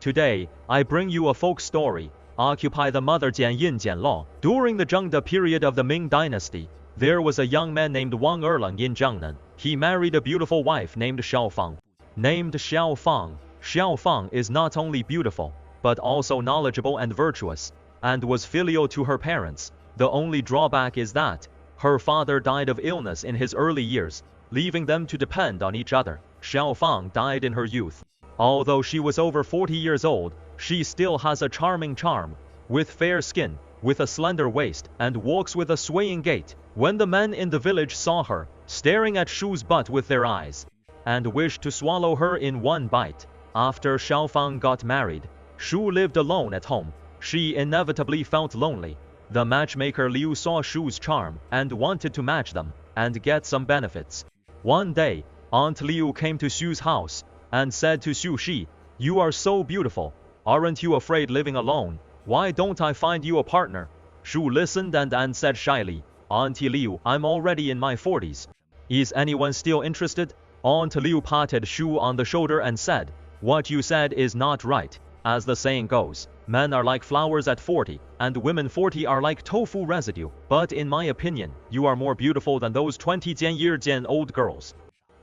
Today, I bring you a folk story, occupy the mother Jian Yin Jian Law. During the Zhengde period of the Ming Dynasty, there was a young man named Wang Erlang in Jiangnan. He married a beautiful wife named Xiaofang. Named Xiaofang, Xiaofang is not only beautiful, but also knowledgeable and virtuous, and was filial to her parents. The only drawback is that her father died of illness in his early years, leaving them to depend on each other. Xiaofang died in her youth. Although she was over 40 years old, she still has a charming charm, with fair skin, with a slender waist, and walks with a swaying gait. When the men in the village saw her, staring at Shu's butt with their eyes, and wished to swallow her in one bite. After Xiaofang got married, Shu lived alone at home. She inevitably felt lonely. The matchmaker Liu saw Shu's charm, and wanted to match them, and get some benefits. One day, Aunt Liu came to Shu's house, and said to Shu Shi, "You are so beautiful. Aren't you afraid living alone? Why don't I find you a partner?" Shu listened and said shyly, "Auntie Liu, I'm already in my 40s. Is anyone still interested?" Aunt Liu patted Shu on the shoulder and said, "What you said is not right. As the saying goes, men are like flowers at 40, and women 40 are like tofu residue. But in my opinion, you are more beautiful than those 20 Jian old girls.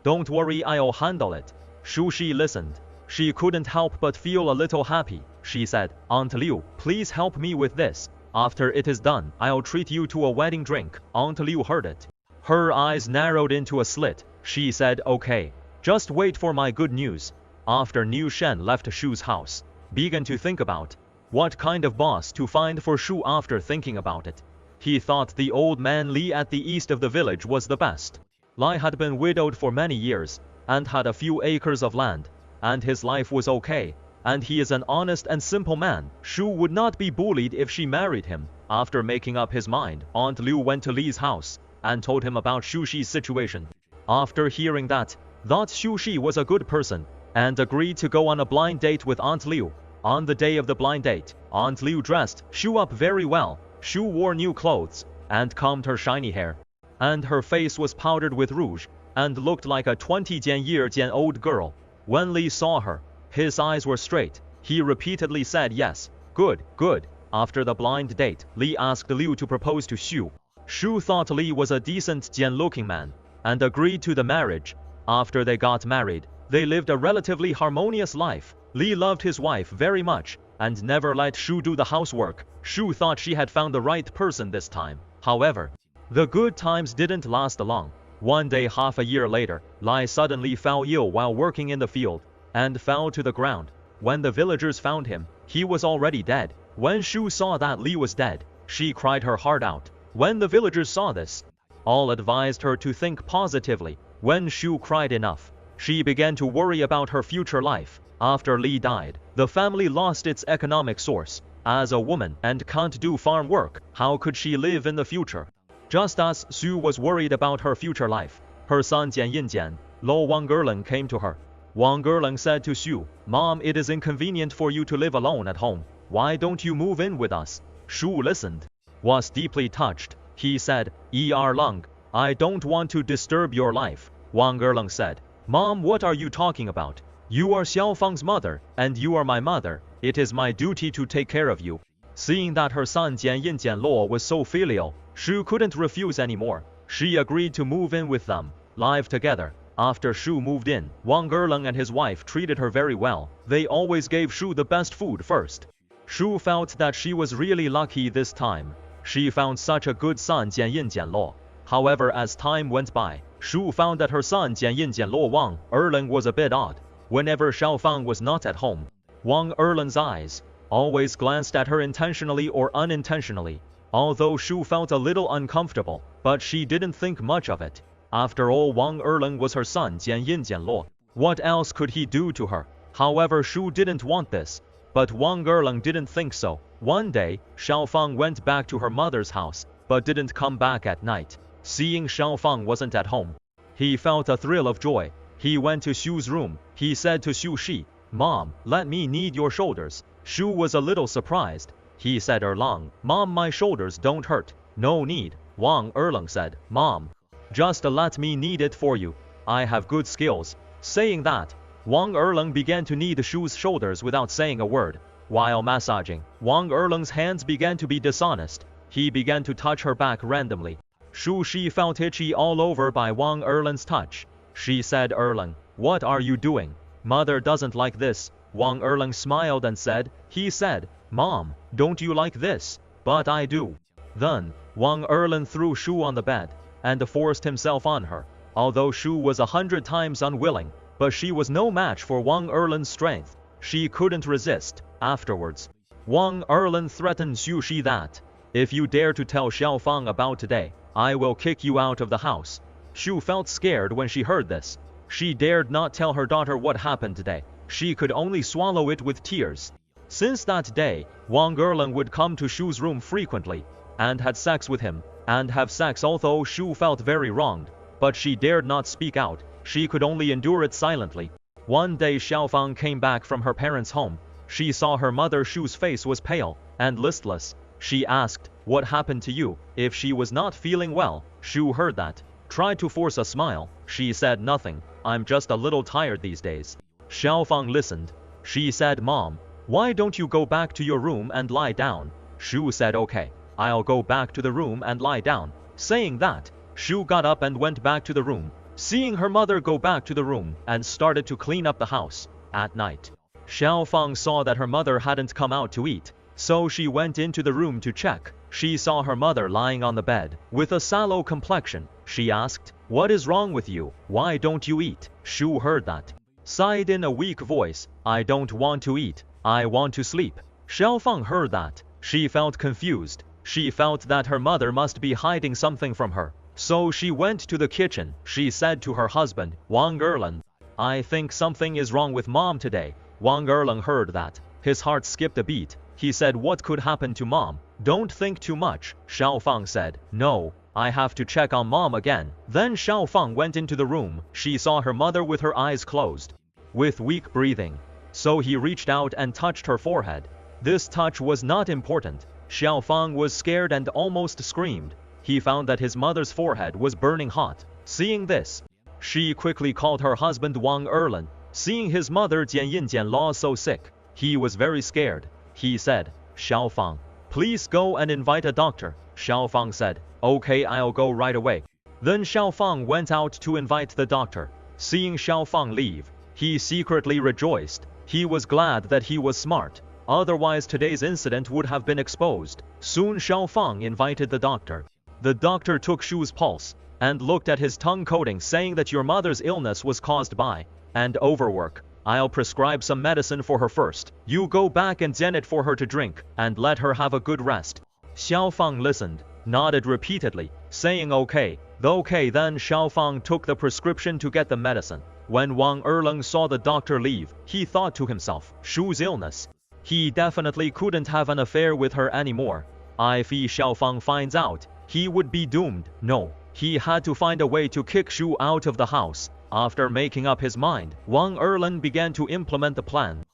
Don't worry, I'll handle it." Shu Shi listened. She couldn't help but feel a little happy. She said, "Aunt Liu, please help me with this. After it is done, I'll treat you to a wedding drink." Aunt Liu heard it. Her eyes narrowed into a slit. She said, "Okay. Just wait for my good news." After Niu Shen left Shu's house, began to think about what kind of boss to find for Shu. After thinking about it, he thought the old man Li at the east of the village was the best. Li had been widowed for many years, and had a few acres of land, and his life was okay, and he is an honest and simple man. Shu would not be bullied if she married him. After making up his mind, Aunt Liu went to Li's house, and told him about Shu Shi's situation. After hearing that, thought Shu Shi was a good person, and agreed to go on a blind date with Aunt Liu. On the day of the blind date, Aunt Liu dressed Shu up very well. Shu wore new clothes, and combed her shiny hair, and her face was powdered with rouge, and looked like a 20 Jian old girl. When Li saw her, his eyes were straight. He repeatedly said yes, good, good. After the blind date, Li asked Liu to propose to Shu. Shu thought Li was a decent Jian-looking man, and agreed to the marriage. After they got married, they lived a relatively harmonious life. Li loved his wife very much, and never let Shu do the housework. Shu thought she had found the right person this time. However, the good times didn't last long. One day half a year later, Li suddenly fell ill while working in the field, and fell to the ground. When the villagers found him, he was already dead. When Shu saw that Li was dead, she cried her heart out. When the villagers saw this, all advised her to think positively. When Shu cried enough, she began to worry about her future life. After Li died, the family lost its economic source. As a woman and can't do farm work, how could she live in the future? Just as Shu was worried about her future life, her son Jian Lo Wang Erlang came to her. Wang Erlang said to Shu, "Mom, it is inconvenient for you to live alone at home. Why don't you move in with us?" Shu listened, was deeply touched. He said, "Erlang, I don't want to disturb your life." Wang Erlang said, "Mom, what are you talking about? You are Xiaofang's mother, and you are my mother. It is my duty to take care of you." Seeing that her son Jian Lo was so filial, Shu couldn't refuse anymore. She agreed to move in with them, live together. After Shu moved in, Wang Erlang and his wife treated her very well. They always gave Shu the best food first. Shu felt that she was really lucky this time. She found such a good son Jian Lo. However, as time went by, Shu found that her son Jian Lo Wang Erlang was a bit odd. Whenever Xiaofang was not at home, Wang Erlang's eyes always glanced at her intentionally or unintentionally. Although Shu felt a little uncomfortable, but she didn't think much of it. After all, Wang Erlang was her son Jian Lo. What else could he do to her? However, Shu didn't want this, but Wang Erlang didn't think so. One day, Xiaofang went back to her mother's house, but didn't come back at night. Seeing Xiaofang wasn't at home, he felt a thrill of joy. He went to Shu's room. He said to Shu Shi, "Mom, let me knead your shoulders." Shu was a little surprised. He said, "Erlang, Mom, my shoulders don't hurt." "No need." Wang Erlang said, "Mom, just let me knead it for you. I have good skills." Saying that, Wang Erlang began to knead Shu's shoulders without saying a word. While massaging, Wang Erlang's hands began to be dishonest. He began to touch her back randomly. Shu Shi felt itchy all over by Wang Erlang's touch. She said, "Erlang, what are you doing? Mother doesn't like this." Wang Erlang smiled and said, he said, "Mom, don't you like this? But I do." Then, Wang Erlang threw Shu on the bed and forced himself on her. Although Shu was 100 times unwilling, but she was no match for Wang Erlang's strength. She couldn't resist. Afterwards, Wang Erlang threatened Shu Shi that, "If you dare to tell Xiaofang about today, I will kick you out of the house." Shu felt scared when she heard this. She dared not tell her daughter what happened today. She could only swallow it with tears. Since that day, Wang Erlang would come to Shu's room frequently, and had sex with him, and have sex although Shu felt very wronged. But she dared not speak out. She could only endure it silently. One day Xiaofang came back from her parents' home. She saw her mother Shu's face was pale and listless. She asked, "What happened to you?" If she was not feeling well, Shu heard that. Tried to force a smile. She said, "Nothing. I'm just a little tired these days." Xiaofang listened. She said, "Mom, why don't you go back to your room and lie down?" Shu said, "Okay, I'll go back to the room and lie down." Saying that, Shu got up and went back to the room. Seeing her mother go back to the room and started to clean up the house. At night, Xiaofang saw that her mother hadn't come out to eat, so she went into the room to check. She saw her mother lying on the bed with a sallow complexion. She asked, "What is wrong with you? Why don't you eat?" Shu heard that, sighed in a weak voice, "I don't want to eat. I want to sleep." Xiaofang heard that. She felt confused. She felt that her mother must be hiding something from her. So she went to the kitchen. She said to her husband, Wang Erlang, "I think something is wrong with mom today." Wang Erlang heard that. His heart skipped a beat. He said, "What could happen to mom?" "Don't think too much," Xiaofang said. "No, I have to check on mom again." Then Xiaofang went into the room. She saw her mother with her eyes closed, with weak breathing. So he reached out and touched her forehead. This touch was not important. Xiaofang was scared and almost screamed. He found that his mother's forehead was burning hot. Seeing this, she quickly called her husband Wang Erlang. Seeing his mother Jian so sick, he was very scared. He said, "Xiaofang, please go and invite a doctor." Xiaofang said, "Okay, I'll go right away." Then Xiaofang went out to invite the doctor. Seeing Xiaofang leave, he secretly rejoiced. He was glad that he was smart. Otherwise today's incident would have been exposed. Soon Xiaofang invited the doctor. The doctor took Shu's pulse and looked at his tongue coating, saying that your mother's illness was caused by and overwork. I'll prescribe some medicine for her first. You go back and gen it for her to drink and let her have a good rest. Xiaofang listened, nodded repeatedly, saying okay. Then Xiaofang took the prescription to get the medicine. When Wang Erlang saw the doctor leave, he thought to himself, Shu's illness. He definitely couldn't have an affair with her anymore. If Xiaofang finds out, he would be doomed. No, he had to find a way to kick Shu out of the house. After making up his mind, Wang Erlang began to implement the plan.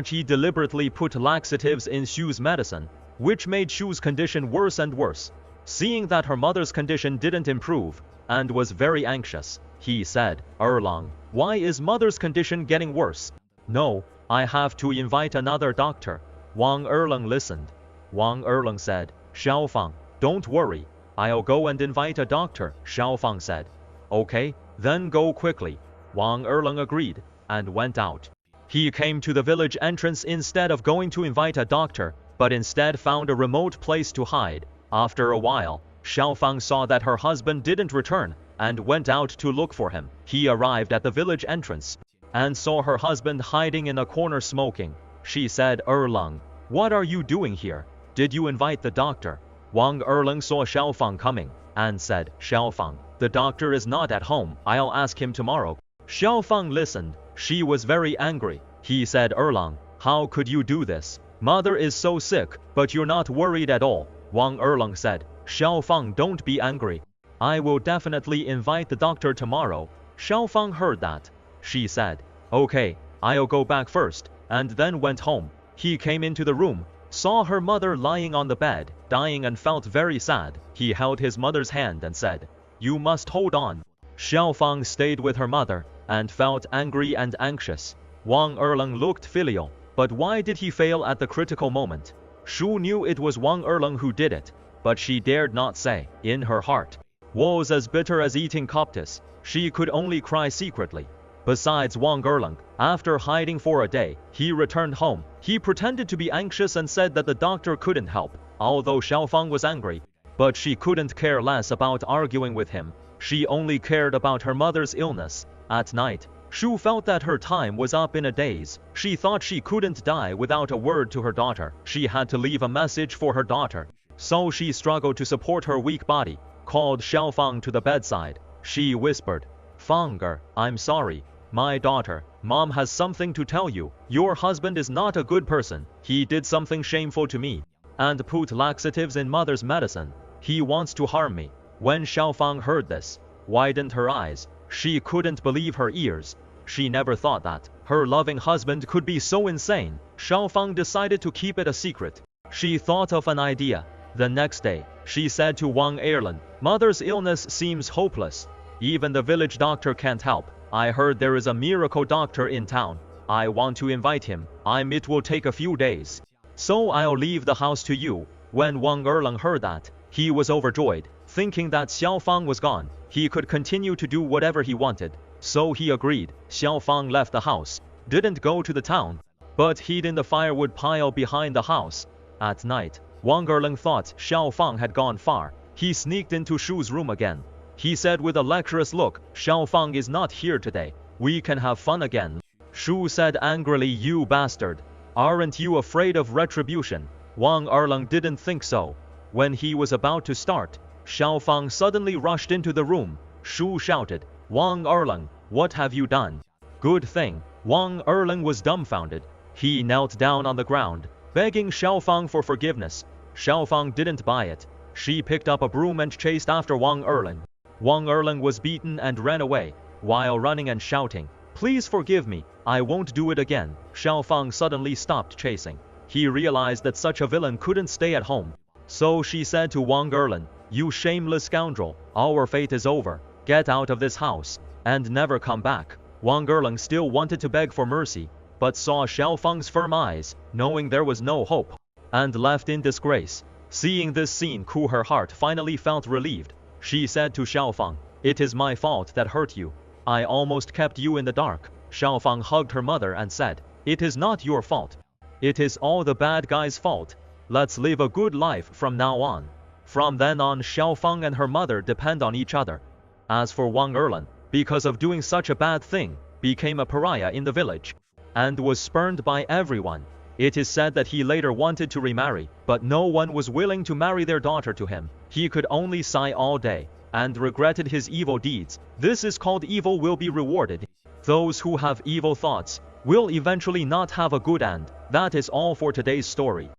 He deliberately put laxatives in Shu's medicine, which made Shu's condition worse and worse. Seeing that her mother's condition didn't improve, and was very anxious, he said, "Erlang, why is mother's condition getting worse?" "No, I have to invite another doctor." Wang Erlang listened. Wang Erlang said, "Xiaofang, don't worry. I'll go and invite a doctor." Xiaofang said, "Okay, then go quickly." Wang Erlang agreed, and went out. He came to the village entrance instead of going to invite a doctor, but instead found a remote place to hide. After a while, Xiaofang saw that her husband didn't return, and went out to look for him. He arrived at the village entrance, and saw her husband hiding in a corner smoking. She said, "Erlang, what are you doing here? Did you invite the doctor?" Wang Erlang saw Xiaofang coming, and said, "Xiaofang, the doctor is not at home. I'll ask him tomorrow." Xiaofang listened. She was very angry. He said, "Erlang, how could you do this? Mother is so sick, but you're not worried at all." Wang Erlang said, "Xiaofang, don't be angry. I will definitely invite the doctor tomorrow." Xiaofang heard that. She said, "Okay, I'll go back first," and then went home. He came into the room, saw her mother lying on the bed, dying, and felt very sad. He held his mother's hand and said, "You must hold on." Xiaofang stayed with her mother, and felt angry and anxious. Wang Erlang looked filial, but why did he fail at the critical moment? Shu knew it was Wang Erlang who did it, but she dared not say. In her heart was as bitter as eating coptis. She could only cry secretly. Besides Wang Erlang, after hiding for a day, he returned home. He pretended to be anxious and said that the doctor couldn't help, although Xiaofang was angry. But she couldn't care less about arguing with him. She only cared about her mother's illness. At night, Shu felt that her time was up in a daze. She thought she couldn't die without a word to her daughter. She had to leave a message for her daughter. So she struggled to support her weak body, called Xiaofang to the bedside. She whispered, "Fanger, I'm sorry. My daughter, Mom has something to tell you. Your husband is not a good person. He did something shameful to me and put laxatives in mother's medicine. He wants to harm me." When Xiaofang heard this, widened her eyes. She couldn't believe her ears. She never thought that her loving husband could be so insane. Xiaofang decided to keep it a secret. She thought of an idea. The next day, she said to Wang Erlang, "Mother's illness seems hopeless. Even the village doctor can't help. I heard there is a miracle doctor in town. I want to invite him. It will take a few days. So I'll leave the house to you." When Wang Erlang heard that, he was overjoyed, thinking that Xiaofang was gone. He could continue to do whatever he wanted. So he agreed. Xiaofang left the house, didn't go to the town, but hid in the firewood pile behind the house. At night, Wang Erlang thought Xiaofang had gone far. He sneaked into Shu's room again. He said with a lecherous look, "Xiaofang is not here today. We can have fun again." Shu said angrily, "You bastard. Aren't you afraid of retribution?" Wang Erlang didn't think so. When he was about to start, Xiaofang suddenly rushed into the room. Shu shouted, "Wang Erlang, what have you done?" Good thing Wang Erlang was dumbfounded. He knelt down on the ground, begging Xiaofang for forgiveness. Xiaofang didn't buy it. She picked up a broom and chased after Wang Erlang. Wang Erlang was beaten and ran away. While running and shouting, "Please forgive me, I won't do it again," Xiaofang suddenly stopped chasing. He realized that such a villain couldn't stay at home. So she said to Wang Erlang, "You shameless scoundrel, our fate is over. Get out of this house and never come back." Wang Erlang still wanted to beg for mercy, but saw Xiaofang's firm eyes, knowing there was no hope, and left in disgrace. Seeing this scene, her heart finally felt relieved. She said to Xiaofang, "It is my fault that hurt you. I almost kept you in the dark." Xiaofang hugged her mother and said, "It is not your fault. It is all the bad guys' fault. Let's live a good life from now on." From then on, Xiaofang and her mother depend on each other. As for Wang Erlang, because of doing such a bad thing, became a pariah in the village, and was spurned by everyone. It is said that he later wanted to remarry, but no one was willing to marry their daughter to him. He could only sigh all day, and regretted his evil deeds. This is called evil will be rewarded. Those who have evil thoughts will eventually not have a good end. That is all for today's story.